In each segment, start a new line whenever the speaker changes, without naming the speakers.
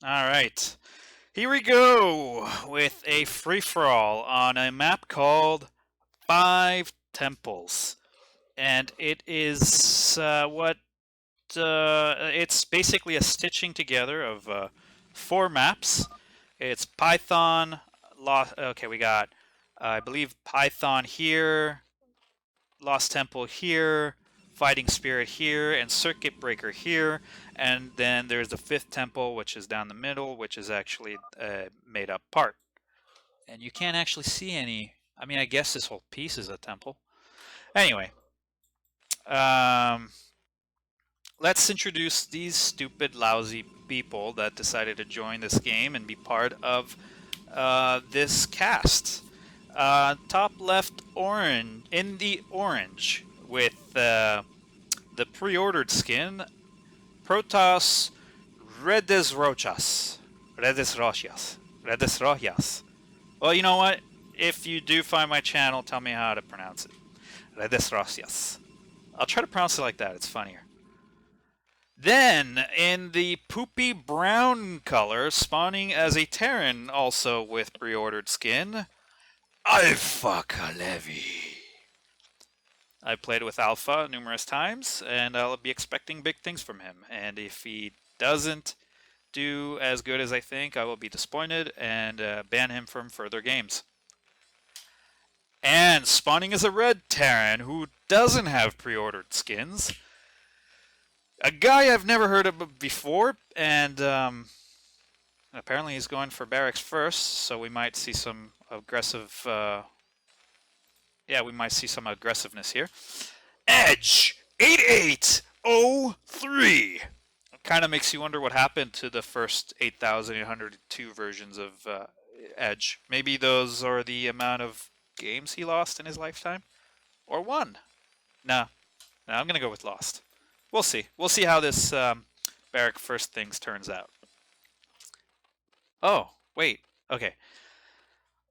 Alright, here we go with a free-for-all on a map called Five Temples. And it is it's basically a stitching together of four maps. It's Python, okay, we got, I believe, Python here, Lost Temple here, Fighting Spirit here, and Circuit Breaker here. And then there's the fifth temple, which is down the middle, which is actually a made up part. And you can't actually see any. I mean, I guess this whole piece is a temple. Anyway, let's introduce these stupid, lousy people that decided to join this game and be part of this cast. Top left orange, in the orange, with the pre-ordered skin, Protoss Redes Rochas. Redes Rochas. Redes Rochas. Well, you know what? If you do find my channel, tell me how to pronounce it. Redes Rochas. I'll try to pronounce it like that, it's funnier. Then, in the poopy brown color, spawning as a Terran, also with pre-ordered skin, Alpha Kalevi. I've played with Alpha numerous times, and I'll be expecting big things from him. And if he doesn't do as good as I think, I will be disappointed and ban him from further games. And spawning as a red Terran who doesn't have pre-ordered skins, a guy I've never heard of before, and apparently he's going for barracks first, so we might see some aggressive... we might see some aggressiveness here. Edge 8803! It kind of makes you wonder what happened to the first 8,802 versions of Edge. Maybe those are the amount of games he lost in his lifetime? Or won? No, I'm going to go with lost. We'll see. We'll see how this barrack first things turns out. Oh, wait. Okay.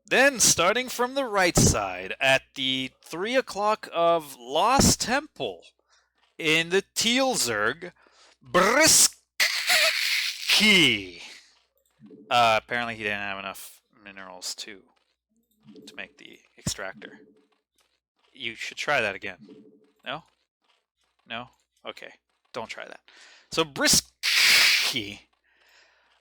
Then, starting from the right side, at the 3 o'clock of Lost Temple, in the Teal Zerg, Brisky. Apparently he didn't have enough minerals to make the extractor. You should try that again. No? No? Okay, don't try that. So Brisky,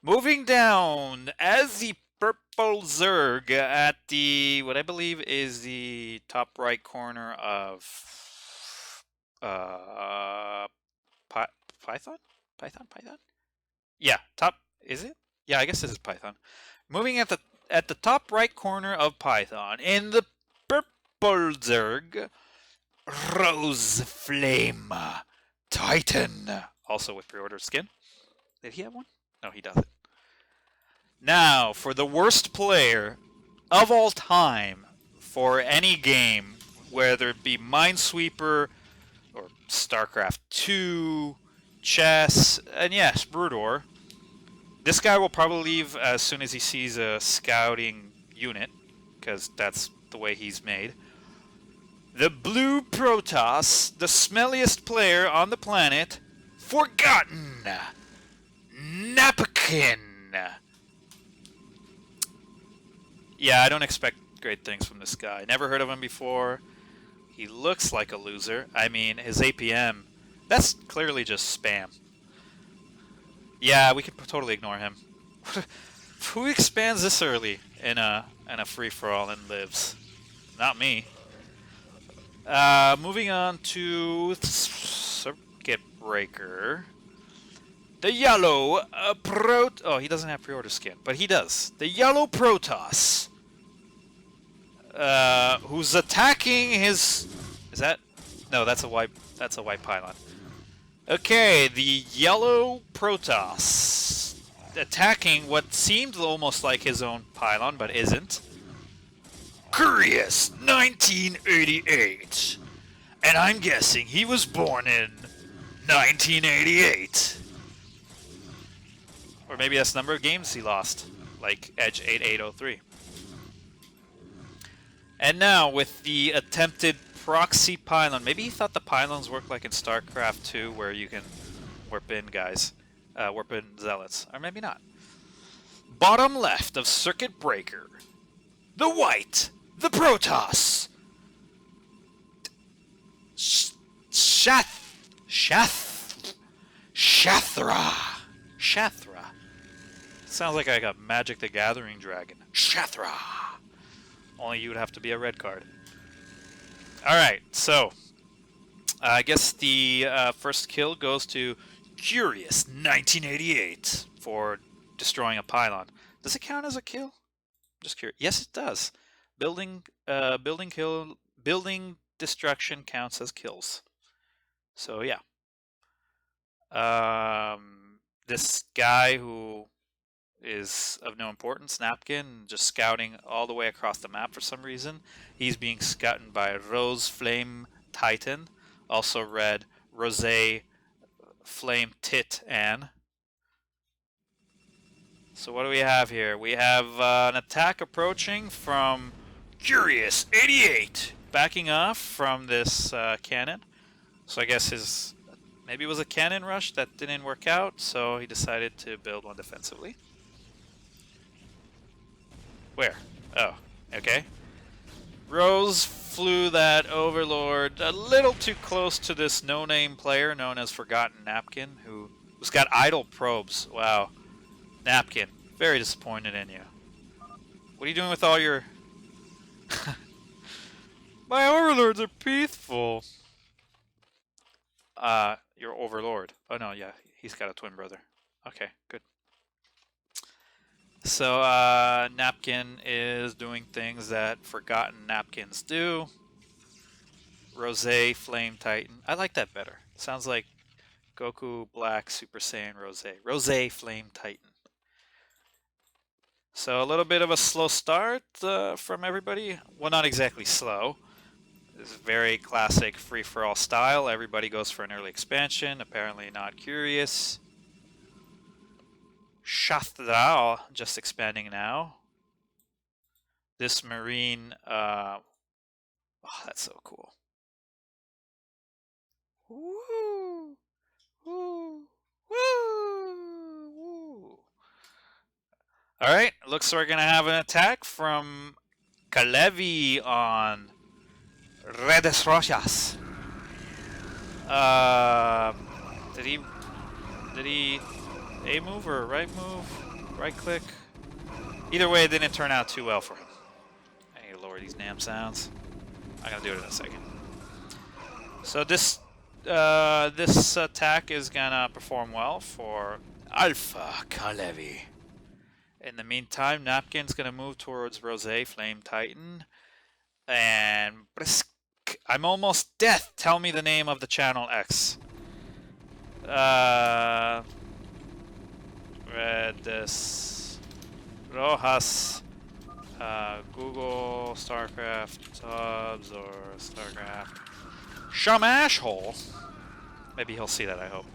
moving down as the purple Zerg at the, what I believe is the top right corner of Python? Python? Yeah, top, is it? Yeah, I guess this is Python. Moving at the top right corner of Python, in the purple Zerg, Rose Flame Titan, also with pre-order skin. Did he have one? No, he doesn't. Now, for the worst player of all time for any game, whether it be Minesweeper or StarCraft 2, chess, and yes, Broodor, this guy will probably leave as soon as he sees a scouting unit, because that's the way he's made. The blue Protoss, the smelliest player on the planet, Forgotten Napkin. Yeah, I don't expect great things from this guy. Never heard of him before. He looks like a loser. I mean, his APM, that's clearly just spam. Yeah, we could totally ignore him. Who expands this early in a free-for-all and lives? Not me. Moving on to Circuit Breaker. The yellow oh, he doesn't have pre-order skin, but he does. The yellow Protoss, who's attacking his. Is that? No, that's a white. That's a white pylon. Okay, the yellow Protoss attacking what seemed almost like his own pylon, but isn't. Curious 1988, and I'm guessing he was born in 1988. Or maybe that's the number of games he lost, like Edge 8803. And now with the attempted proxy pylon. Maybe he thought the pylons work like in StarCraft 2, where you can warp in guys, warp in zealots, or maybe not. Bottom left of circuit breaker. The white. The Protoss. Shathra. Sounds like I got Magic the Gathering dragon. Shathra. Only you would have to be a red card. Alright, so I guess the first kill goes to Curious 1988 for destroying a pylon. Does it count as a kill? Just curious. Yes, it does. Building destruction counts as kills. So yeah. This guy who is of no importance, Napkin, just scouting all the way across the map for some reason. He's being scouted by Rose Flame Titan, also read Rosé Flame Tit Ann. So what do we have here? We have an attack approaching from Curious 88, backing off from this cannon. So I guess maybe it was a cannon rush that didn't work out, so he decided to build one defensively. Where? Oh, okay. Rose flew that Overlord a little too close to this no-name player known as Forgotten Napkin, who's got idle probes. Wow. Napkin, very disappointed in you. What are you doing with all your... My Overlords are peaceful. Your Overlord. Oh no, yeah, he's got a twin brother. Okay, good. So, Napkin is doing things that Forgotten Napkins do. Rosé Flame Titan. I like that better. Sounds like Goku Black Super Saiyan Rosé. Rosé Flame Titan. So, a little bit of a slow start from everybody. Well, not exactly slow. This is very classic free-for-all style. Everybody goes for an early expansion. Apparently not curious. Shathra, just expanding now. This marine, oh, that's so cool. Woo! Woo! Woo! Woo! Alright, looks like we're gonna have an attack from Kalevi on Redes Rojas. Did he A move or right move? Right click? Either way, it didn't turn out too well for him. I need to lower these damn sounds. I'm gonna do it in a second. So this attack is gonna perform well for Alpha Kalevi. In the meantime, Napkin's gonna move towards Rosé Flame Titan. And Brisk, I'm almost death. Tell me the name of the channel X. Redes Rojas, Google, StarCraft, subs, or StarCraft. Shamashhole. Maybe he'll see that, I hope.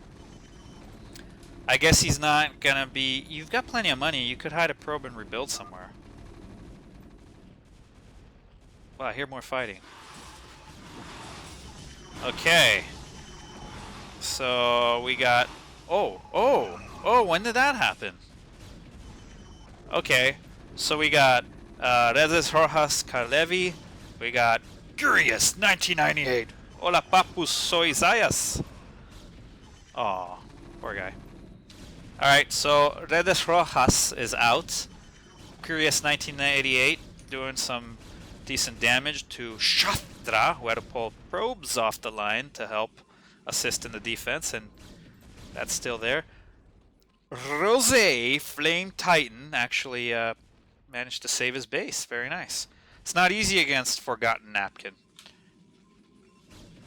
I guess he's not gonna be... You've got plenty of money. You could hide a probe and rebuild somewhere. Well, I hear more fighting. Okay. So we got... Oh, when did that happen? Okay. So we got Redes Rojas Kalevi. We got Curious 1998. Hola papus, soy Zayas. Aw, poor guy. Alright, so Redes Rojas is out. Curious 1988 doing some decent damage to Shatra, who had to pull probes off the line to help assist in the defense, and that's still there. Rosé Flame Titan actually managed to save his base. Very nice. It's not easy against Forgotten Napkin.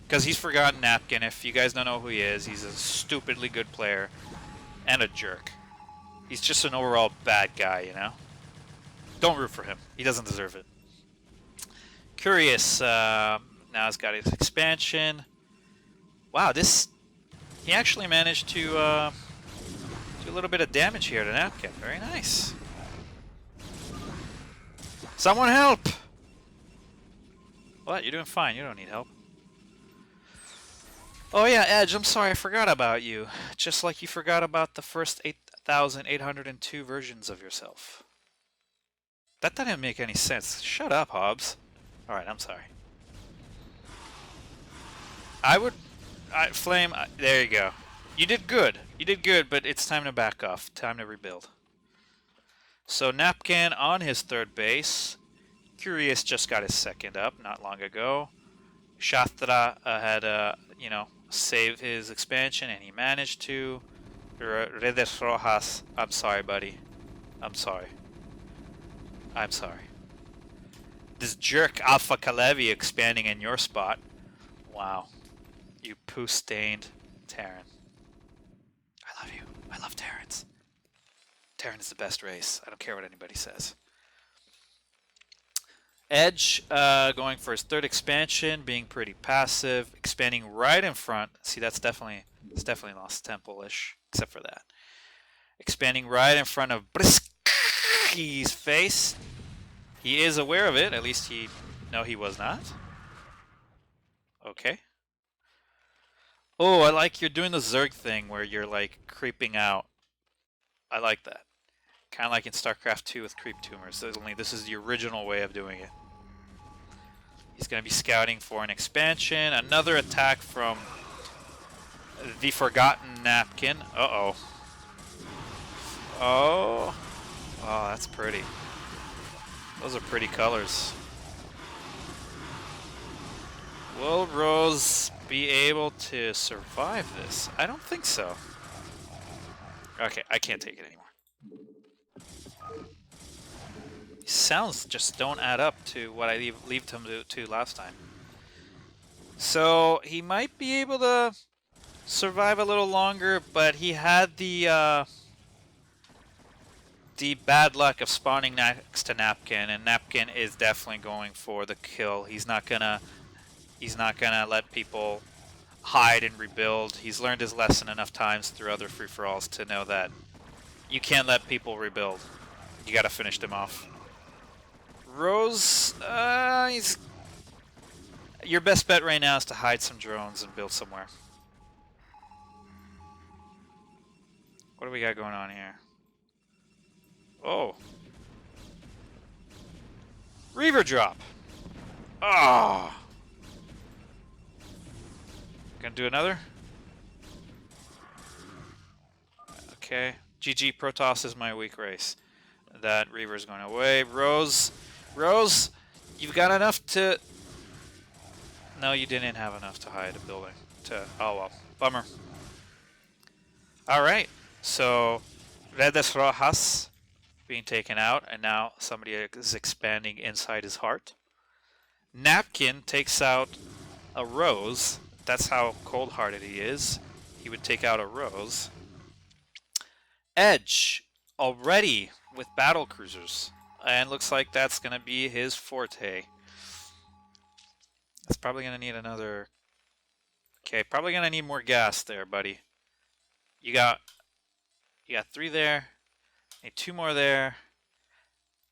Because he's Forgotten Napkin. If you guys don't know who he is, he's a stupidly good player and a jerk. He's just an overall bad guy, you know? Don't root for him. He doesn't deserve it. Curious now has got his expansion. Wow, he actually managed to do a little bit of damage here to Napkin. Very nice. Someone help! What? You're doing fine. You don't need help. Oh yeah, Edge, I'm sorry. I forgot about you. Just like you forgot about the first 1,802 versions of yourself. That didn't make any sense. Shut up, Hobbs. Alright, I'm sorry. Flame, there you go. You did good. You did good, but it's time to back off. Time to rebuild. So Napkin on his third base. Curious just got his second up not long ago. Shastra had, save his expansion, and he managed to. Redes Rojas, I'm sorry, buddy. I'm sorry. I'm sorry. This jerk Alpha Kalevi expanding in your spot. Wow. You poo-stained Terran. I love you. I love Terrans. Terran is the best race. I don't care what anybody says. Edge going for his third expansion, being pretty passive, expanding right in front. See, it's definitely Lost Temple-ish, except for that. Expanding right in front of Brisky's face. He is aware of it. At least he was not. Okay. Oh, I like you're doing the Zerg thing where you're like creeping out. I like that. Kind of like in StarCraft 2 with creep tumors. Only this is the original way of doing it. He's going to be scouting for an expansion. Another attack from the Forgotten Napkin. Uh-oh. Oh. Oh, that's pretty. Those are pretty colors. Will Rose be able to survive this? I don't think so. Okay, I can't take it anymore. These sounds just don't add up to what I leave him to last time. So he might be able to survive a little longer, but he had the bad luck of spawning next to Napkin, and Napkin is definitely going for the kill. He's not gonna let people hide and rebuild. He's learned his lesson enough times through other free-for-alls to know that you can't let people rebuild. You gotta finish them off. Rose, your best bet right now is to hide some drones and build somewhere. What do we got going on here? Oh. Reaver drop. Ah. Oh. Gonna do another? Okay. GG, Protoss is my weak race. That Reaver's going away. Rose, you've got enough to... No, you didn't have enough to hide a building. Oh well, bummer. Alright, so Redes Rojas being taken out, and now somebody is expanding inside his heart. Napkin takes out a Rose. That's how cold-hearted he is. He would take out a Rose. Edge, already with battle cruisers. And looks like that's going to be his forte. That's probably going to need another... Okay, probably going to need more gas there, buddy. You got 3 there. Need 2 more there.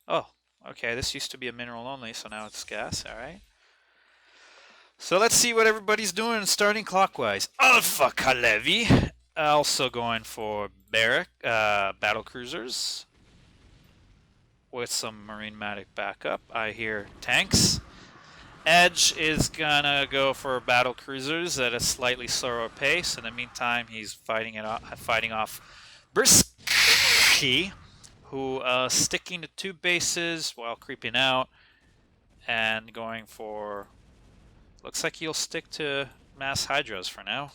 Oh, okay, this used to be a mineral only, so now it's gas, alright. So let's see what everybody's doing, starting clockwise. Alpha Kalevi, also going for barrack, battle cruisers. With some Marine-matic backup. I hear tanks. Edge is gonna go for battle cruisers at a slightly slower pace. In the meantime, he's fighting off Brisky, who sticking to 2 bases while creeping out and going for. Looks like he'll stick to mass hydras for now.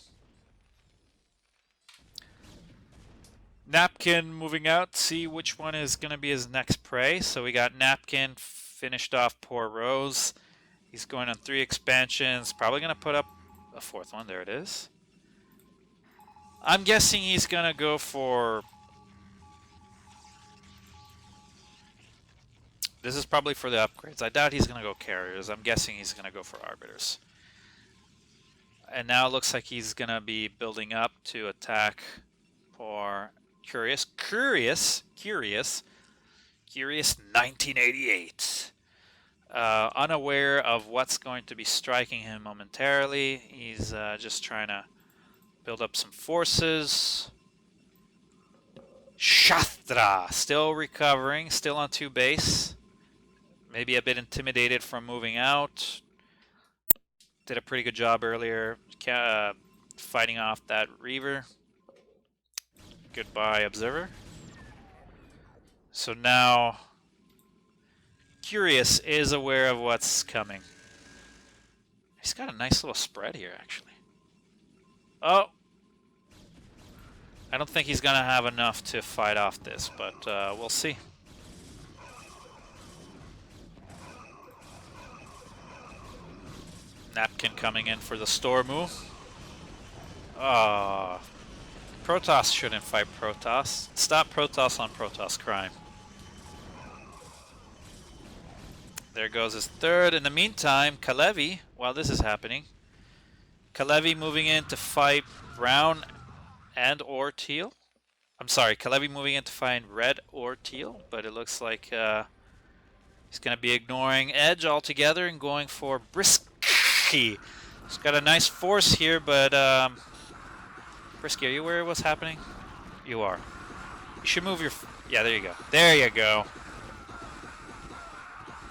Napkin moving out, see which one is going to be his next prey. So we got Napkin finished off poor Rose. He's going on 3 expansions, probably going to put up a 4th one. There it is. I'm guessing he's going to go for... This is probably for the upgrades. I doubt he's going to go carriers. I'm guessing he's going to go for arbiters. And now it looks like he's going to be building up to attack for... Curious 1988. Unaware of what's going to be striking him momentarily. He's just trying to build up some forces. Shastra, still recovering, still on 2 base. Maybe a bit intimidated from moving out. Did a pretty good job earlier fighting off that Reaver. Goodbye, Observer. So now, Curious is aware of what's coming. He's got a nice little spread here, actually. Oh! I don't think he's going to have enough to fight off this, but we'll see. Napkin coming in for the store move. Protoss shouldn't fight Protoss. Stop Protoss on Protoss crime. There goes his third. In the meantime, Kalevi, while this is happening, Kalevi moving in to fight brown and or teal. I'm sorry, Kalevi moving in to find red or teal, but it looks like he's going to be ignoring Edge altogether and going for Brisky. He's got a nice force here, but Brisky, are you aware of what's happening? You are. You should move your... Yeah, there you go. There you go.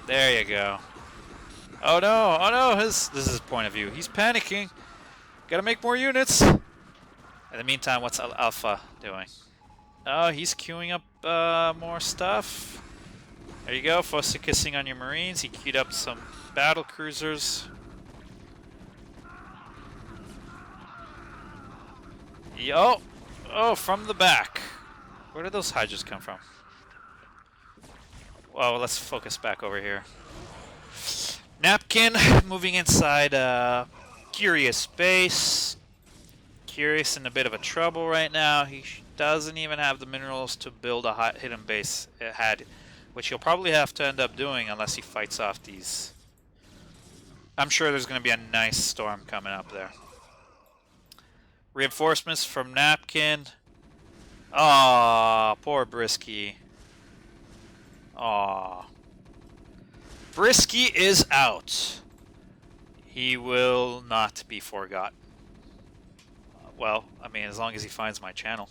There you go. Oh no, oh no, this is his point of view. He's panicking. Gotta make more units. In the meantime, what's Alpha doing? Oh, he's queuing up more stuff. There you go, focusing on your Marines. He queued up some battle cruisers. Yo! Oh, from the back. Where did those Hydras come from? Well, let's focus back over here. Napkin moving inside Curious base. Curious in a bit of a trouble right now. He doesn't even have the minerals to build a hot hidden base, which he'll probably have to end up doing unless he fights off these. I'm sure there's going to be a nice storm coming up there. Reinforcements from Napkin. Aw, poor Brisky. Aw. Brisky is out. He will not be forgotten. Well, I mean, as long as he finds my channel.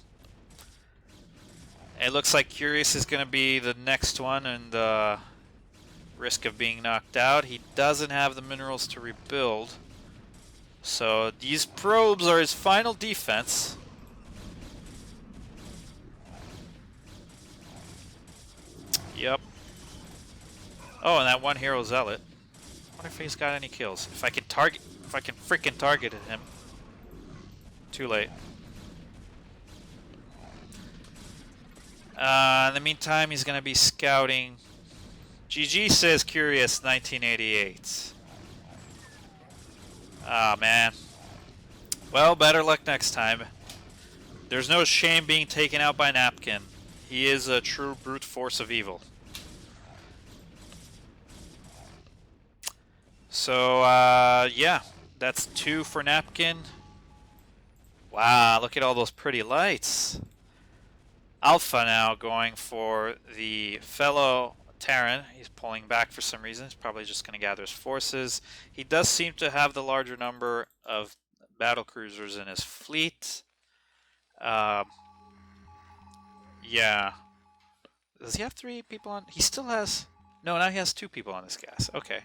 It looks like Curious is going to be the next one and risk of being knocked out. He doesn't have the minerals to rebuild. So these probes are his final defense. Yep. Oh, and that one hero zealot. I wonder if he's got any kills. If I can freaking target him. Too late. In the meantime, he's going to be scouting. GG says Curious 1988. Ah, man. Well, better luck next time. There's no shame being taken out by Napkin. He is a true brute force of evil. So, yeah. That's 2 for Napkin. Wow, look at all those pretty lights. Alpha now going for the fellow Terran. He's pulling back for some reason. He's probably just going to gather his forces. He does seem to have the larger number of battle cruisers in his fleet. Yeah. Does he have 3 people on? He still has... No, now he has 2 people on this gas. Okay.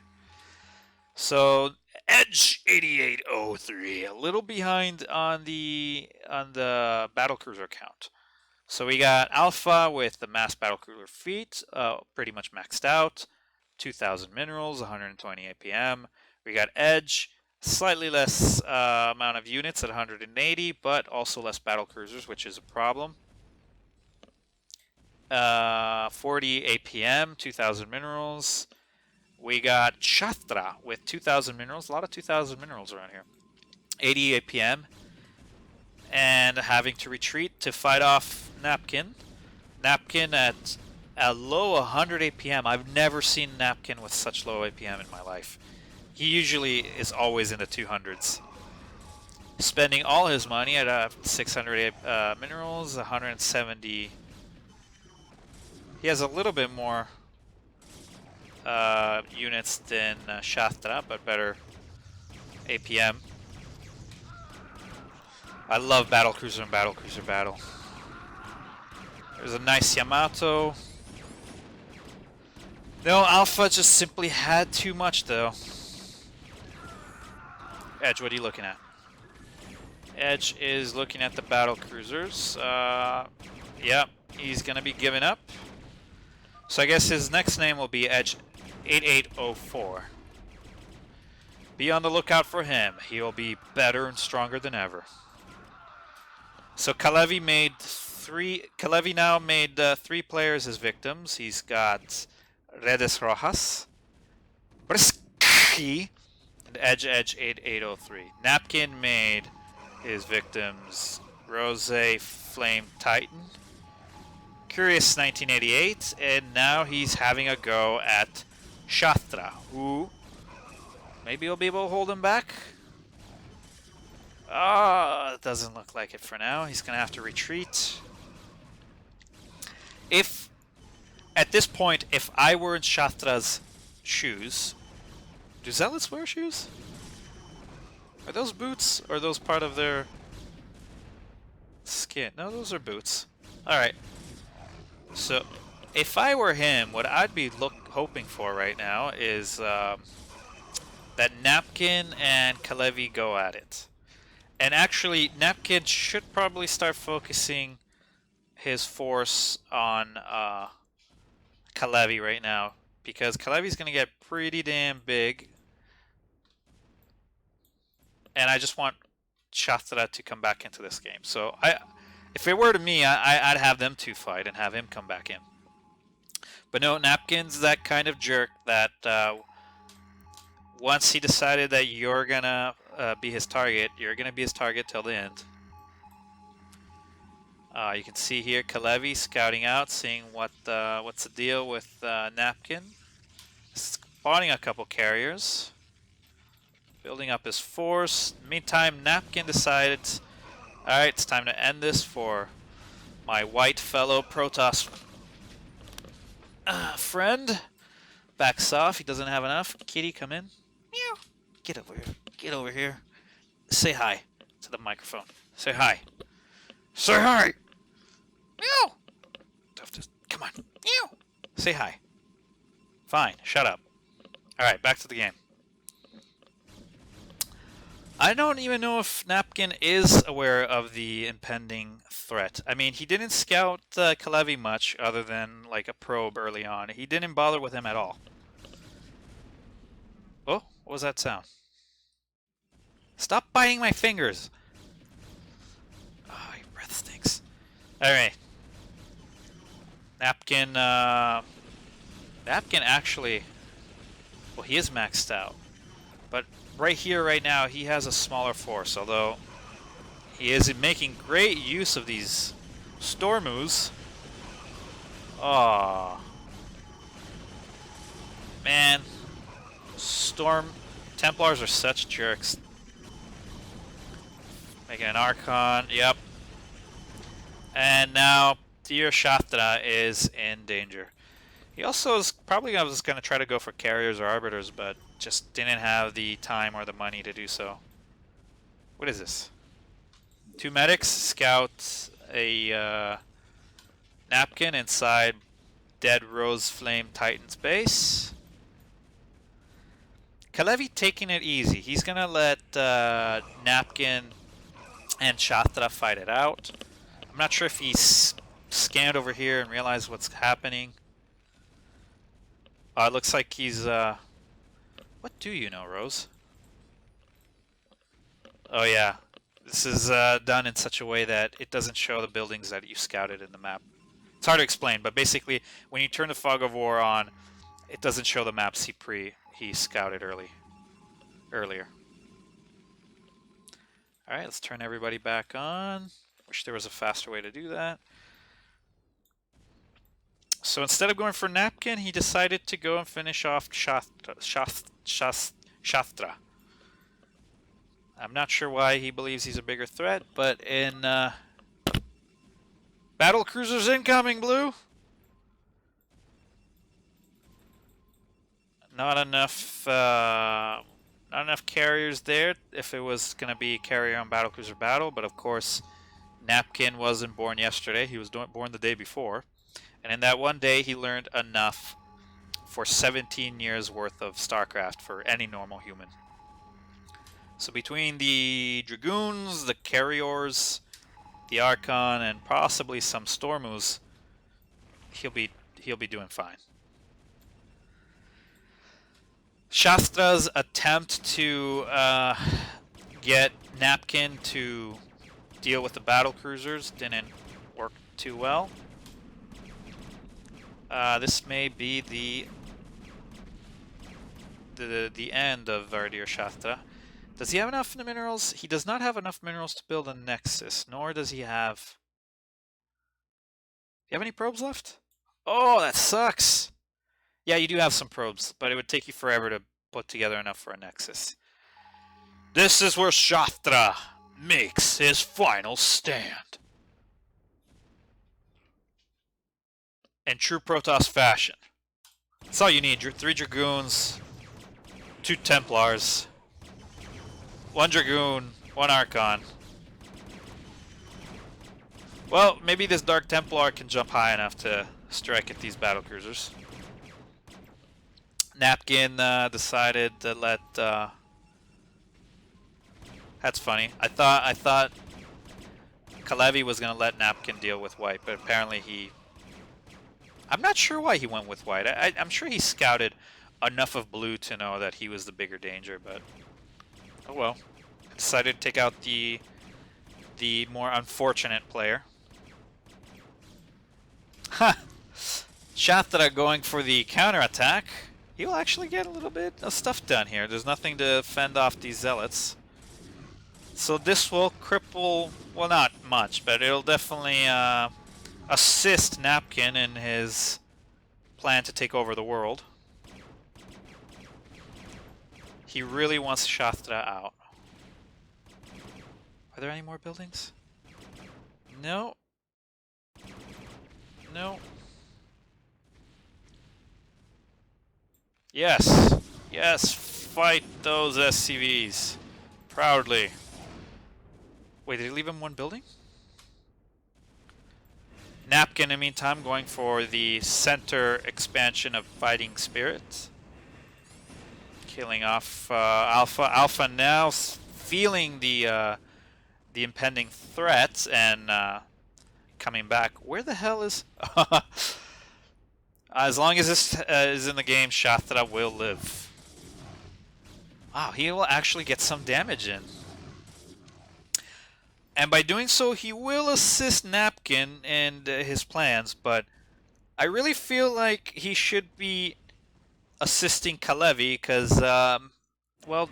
So, Edge 8803. A little behind on the battlecruiser count. So we got Alpha with the mass battlecruiser fleet, pretty much maxed out. 2,000 minerals, 120 APM. We got Edge, slightly less amount of units at 180, but also less battlecruisers, which is a problem. 40 APM, 2,000 minerals. We got Shastra with 2,000 minerals. A lot of 2,000 minerals around here. 80 APM. And having to retreat to fight off Napkin. Napkin at a low 100 APM. I've never seen Napkin with such low APM in my life. He usually is always in the 200s. Spending all his money at 600 minerals, 170. He has a little bit more units than Shastra, but better APM. I love battlecruiser and battlecruiser battle. There's a nice Yamato. No, Alpha just simply had too much, though. Edge, what are you looking at? Edge is looking at the battle cruisers. Yep, he's gonna be giving up. So I guess his next name will be Edge 8804. Be on the lookout for him. He will be better and stronger than ever. So Kalevi now made 3 players as victims. He's got Redes Rojas, Brisky, and Edge 8803. Napkin made his victims Rose Flame Titan, Curious 1988, and now he's having a go at Shastra, who maybe he'll be able to hold him back. It doesn't look like it for now. He's gonna have to retreat. At this point, if I were in Shastra's shoes, do Zealots wear shoes? Are those boots, or are those part of their skin? No, those are boots. Alright. So, if I were him, what I'd be hoping for right now is that Napkin and Kalevi go at it. And actually, Napkin should probably start focusing his force on Kalevi right now, because Kalevi's going to get pretty damn big. And I just want Shastra to come back into this game. So if it were to me, I'd have them 2 fight and have him come back in. But no, Napkin's that kind of jerk that once he decided that you're going to be his target, you're going to be his target till the end. You can see here Kalevi scouting out, seeing what's the deal with Napkin. Spawning a couple carriers. Building up his force. Meantime, Napkin decided, alright, it's time to end this for my white fellow Protoss friend. Backs off, he doesn't have enough. Kitty, come in. Meow. Get over here. Get over here. Say hi to the microphone. Say hi. Say hi! Meow! Come on. Meow! Say hi. Fine, shut up. Alright, back to the game. I don't even know if Napkin is aware of the impending threat. I mean, he didn't scout Kalevi much other than like a probe early on. He didn't bother with him at all. Oh, what was that sound? Stop biting my fingers! Oh, your breath stinks. Alright. Napkin actually... Well, he is maxed out. But right here, right now, he has a smaller force, although he is making great use of these Stormus. Oh, man. Templars are such jerks. Making an Archon, yep. And now Dear Shastra is in danger. He also is probably was going to try to go for carriers or arbiters, but just didn't have the time or the money to do so. What is this? 2 medics scout a Napkin inside Dead Rose Flame Titan's base. Kalevi taking it easy. He's going to let Napkin and Shastra fight it out. I'm not sure if he's scanned over here and realized what's happening. It looks like he's... What do you know, Rose? Oh yeah, this is done in such a way that it doesn't show the buildings that you scouted in the map. It's hard to explain, but basically, when you turn the Fog of War on, it doesn't show the maps he scouted earlier. All right, let's turn everybody back on. Wish there was a faster way to do that. So instead of going for Napkin, he decided to go and finish off Shastra. I'm not sure why he believes he's a bigger threat, but in battle cruisers incoming, Blue. Not enough carriers there if it was going to be carrier on battlecruiser battle, but of course Napkin wasn't born yesterday, he was born the day before. And in that one day, he learned enough for 17 years worth of StarCraft for any normal human. So between the Dragoons, the Carriers, the Archon, and possibly some Stormus, he'll be doing fine. Shastra's attempt to get Napkin to deal with the battle cruisers didn't work too well. This may be the end of our dear Shastra. Does he have enough minerals? He does not have enough minerals to build a Nexus, nor does he have... Do you have any probes left? Oh, that sucks! Yeah, you do have some probes, but it would take you forever to put together enough for a Nexus. This is where Shastra makes his final stand. In true Protoss fashion. That's all you need. 3 Dragoons, 2 Templars, 1 Dragoon, 1 Archon. Well, maybe this Dark Templar can jump high enough to strike at these battlecruisers. Napkin decided to let... That's funny. I thought Kalevi was going to let Napkin deal with white, but apparently he... I'm not sure why he went with white. I'm sure he scouted enough of blue to know that he was the bigger danger, but... Oh well. Decided to take out the more unfortunate player. Ha! Shastra going for the counterattack. He will actually get a little bit of stuff done here. There's nothing to fend off these zealots. So this will cripple, well, not much, but it'll definitely assist Napkin in his plan to take over the world. He really wants Shastra out. Are there any more buildings? No. No. Yes. Yes, fight those SCVs. Proudly. Wait, did he leave him one building? Napkin, in the meantime, going for the center expansion of Fighting Spirit. Killing off Alpha. Alpha now feeling the impending threat and coming back. Where the hell is... As long as this is in the game, Shastra will live. Wow, he will actually get some damage in. And by doing so, he will assist Napkin in his plans, but I really feel like he should be assisting Kalevi, because, well,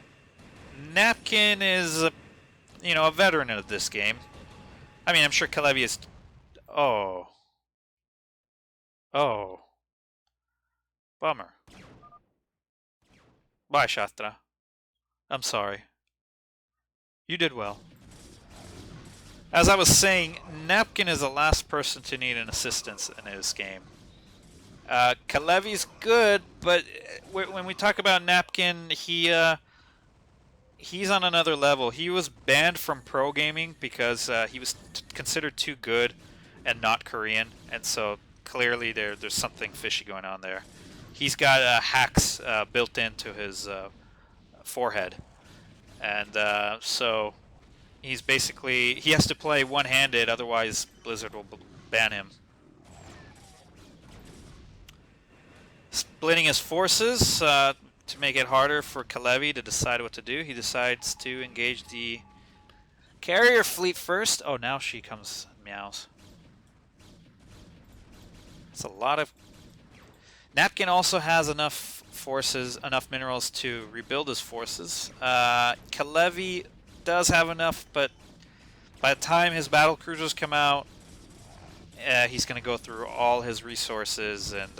Napkin is, you know, a veteran of this game. I mean, I'm sure Kalevi is... Oh. Oh. Bummer. Bye, Shastra. I'm sorry. You did well. As I was saying, Napkin is the last person to need an assistance in this game. Kalevi's good, but when we talk about Napkin, he's on another level. He was banned from pro gaming because he was considered too good and not Korean, and so clearly there's something fishy going on there. He's got hacks built into his forehead, and so he's basically, he has to play one-handed, otherwise Blizzard will ban him. Splitting his forces to make it harder for Kalevi to decide what to do, he decides to engage the carrier fleet first. Oh, now she comes, meows. It's a lot of... Napkin also has enough forces, enough minerals to rebuild his forces. Kalevi does have enough, but by the time his battle cruisers come out, he's going to go through all his resources, and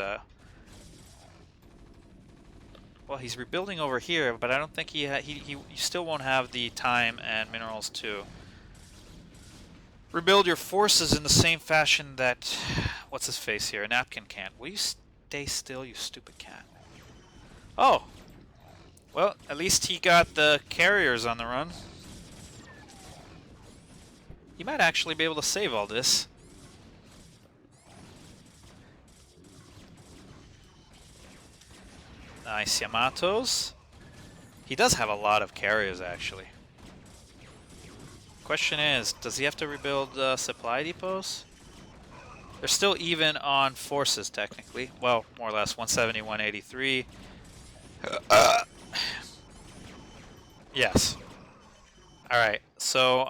well, he's rebuilding over here, but I don't think he still won't have the time and minerals to rebuild your forces in the same fashion that what's his face here, Napkin can't. Will you stay still, you stupid cat? Oh, well, at least he got the carriers on the run. He might actually be able to save all this. Nice Yamatos. He does have a lot of carriers, actually. Question is, does he have to rebuild supply depots? They're still even on forces, technically. Well, more or less, 170, 183. Yes. Alright, so,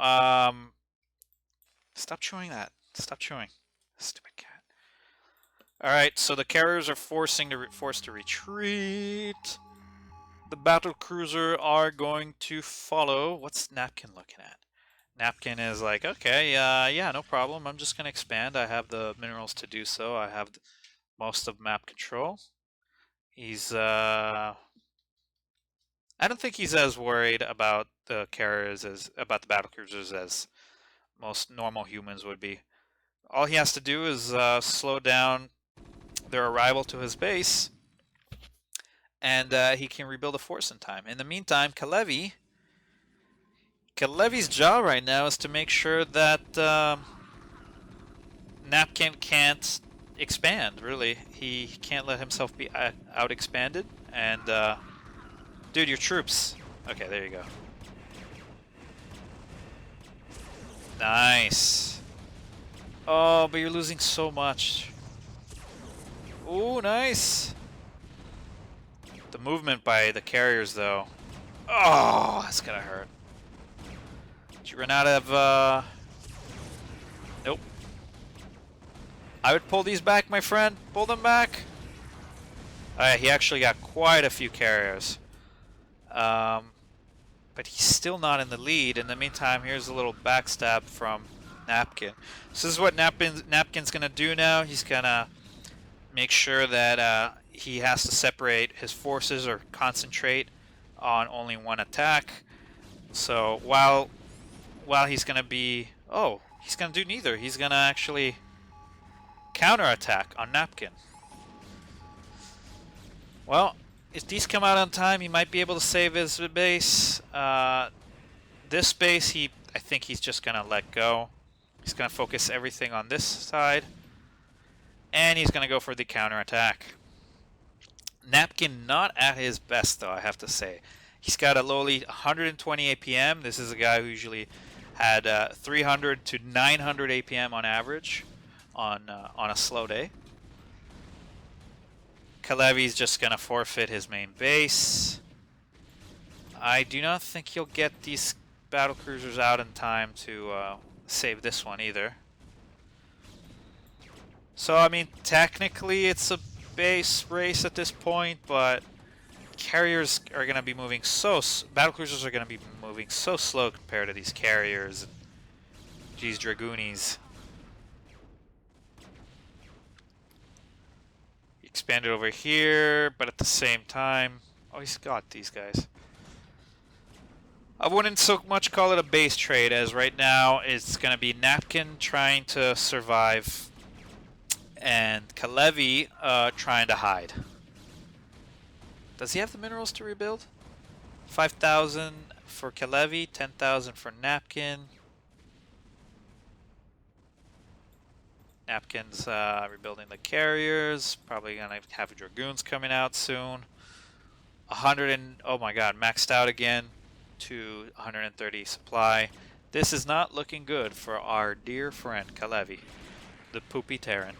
stop chewing that. Stop chewing. Stupid cat. Alright, so the carriers are forced to retreat. The battle cruiser are going to follow. What's Napkin looking at? Napkin is like, okay, yeah, no problem. I'm just going to expand. I have the minerals to do so. I have most of map control. He's, I don't think he's as worried about the carriers about the battle cruisers as most normal humans would be. All he has to do is slow down their arrival to his base, and he can rebuild a force in time. In the meantime, Kalevi's job right now is to make sure that Napkin can't expand, really. He can't let himself be out-expanded. And, dude, your troops. Okay, there you go. Nice. Oh, but you're losing so much. Ooh, nice. The movement by the carriers, though. Oh, that's gonna hurt. Did you run out of, Nope. I would pull these back, my friend. Pull them back. He actually got quite a few carriers. But he's still not in the lead. In the meantime, here's a little backstab from Napkin. So this is what Napkin's gonna do now. He's gonna make sure that he has to separate his forces or concentrate on only one attack. So while he's gonna be... Oh, he's gonna do neither. He's gonna actually counterattack on Napkin. Well, if these come out on time, he might be able to save his base. This base, I think he's just gonna let go. He's gonna focus everything on this side, and he's gonna go for the counterattack. Napkin not at his best, though, I have to say. He's got a lowly 120 APM. This is a guy who usually had 300 to 900 APM on average on a slow day. Kalevi's just gonna forfeit his main base. I do not think he'll get these battle cruisers out in time to save this one either. So I mean, technically it's a base race at this point, but carriers are gonna be moving battle cruisers are gonna be moving so slow compared to these carriers. Geez, Dragoonies. Expanded over here, but at the same time... Oh, he's got these guys. I wouldn't so much call it a base trade, as right now it's going to be Napkin trying to survive and Kalevi trying to hide. Does he have the minerals to rebuild? 5,000 for Kalevi, 10,000 for Napkin. Napkin's rebuilding the carriers. Probably gonna have Dragoons coming out soon. 100 and oh my god, maxed out again to 130 supply. This is not looking good for our dear friend Kalevi, the poopy Terran.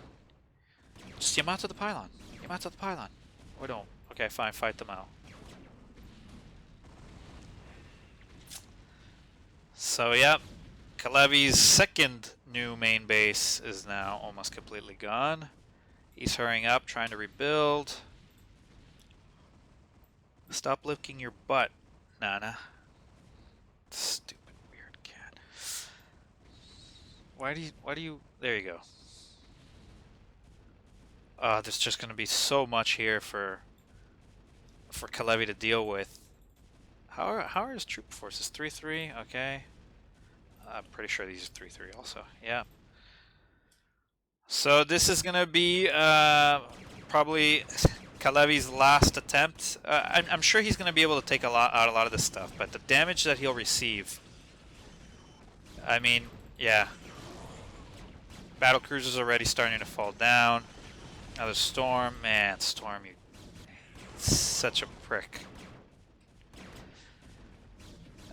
Just Yamato the pylon. Yamato the pylon. Or don't. Okay, fine, fight them out. So yep, Kalevi's second new main base is now almost completely gone. He's hurrying up, trying to rebuild. Stop licking your butt, Nana. Stupid weird cat. Why do you, there you go. There's just gonna be so much here for Kalevi to deal with. How are his troop forces? 3-3, okay. I'm pretty sure these are 3-3 also. Yeah. So this is gonna be probably Kalevi's last attempt. I'm sure he's gonna be able to take out a lot of this stuff, but the damage that he'll receive. I mean, Yeah. Battle cruiser's already starting to fall down. Another storm. Man, Storm, you such a prick.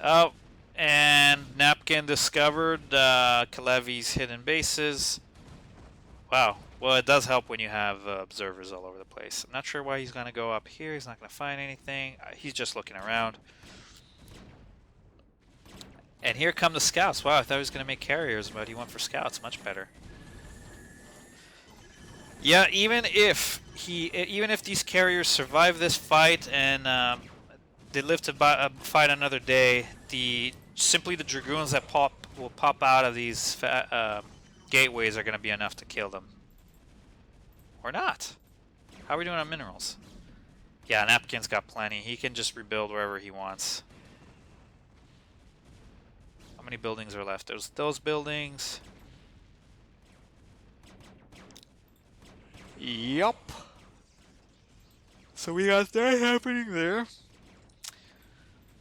Oh, and Napkin discovered Kalevi's hidden bases. Wow. Well, it does help when you have observers all over the place. I'm not sure why he's going to go up here. He's not going to find anything. He's just looking around. And here come the scouts. Wow, I thought he was going to make carriers, but he went for scouts. Much better. Yeah, even if these carriers survive this fight and they live to fight another day, simply the dragoons that will pop out of these gateways are going to be enough to kill them. Or not. How are we doing on minerals? Yeah, Napkin's got plenty. He can just rebuild wherever he wants. How many buildings are left? There's those buildings. Yup. So we got that happening there.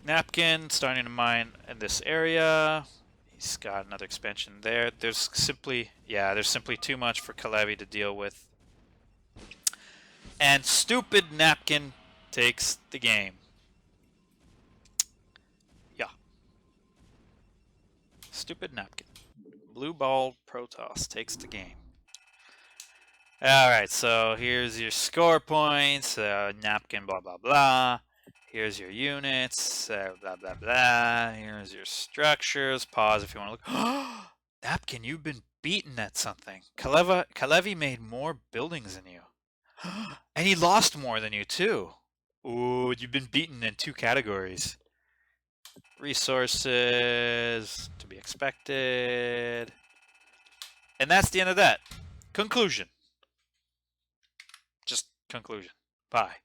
Napkin starting to mine in this area. He's got another expansion there. There's simply too much for Kalevi to deal with. And stupid Napkin takes the game. Yeah. Stupid Napkin. Blue Ball Protoss takes the game. Alright, so here's your score points. Napkin, blah, blah, blah. Here's your units. Blah, blah, blah. Here's your structures. Pause if you want to look. Napkin, you've been beaten at something. Kalevi made more buildings than you. And he lost more than you, too. Ooh, you've been beaten in 2 categories. Resources, to be expected. And that's the end of that. Conclusion. Just conclusion. Bye.